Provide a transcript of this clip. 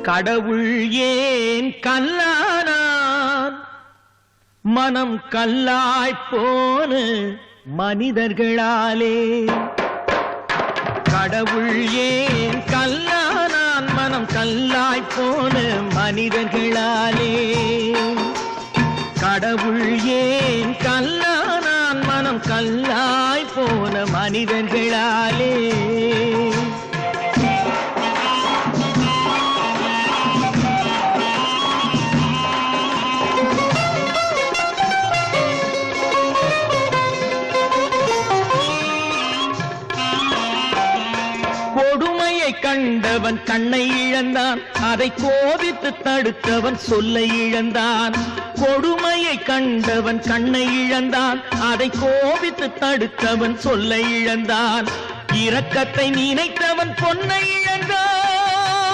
கடவுள் ஏன் கல்லானான் மனம் கல்லாய்ப்போன மனிதர்களாலே கடவுள் ஏன் கல்லானான் மனம் கல்லாய்ப்போன மனிதர்களாலே கடவுள் ஏன் கல்லானான் மனம் கல்லாய்ப்போன மனிதர்களாலே கொடுமையை கண்டவன் கண்ணை இழந்தான் அதை கோபித்து தடுத்தவன் சொல்லை இழந்தான் கொடுமையை கண்டவன் கண்ணை இழந்தான் அதை கோபித்து தடுத்தவன் சொல்லை இழந்தான் இரக்கத்தை நினைத்தவன் பொன்னை இழந்தான்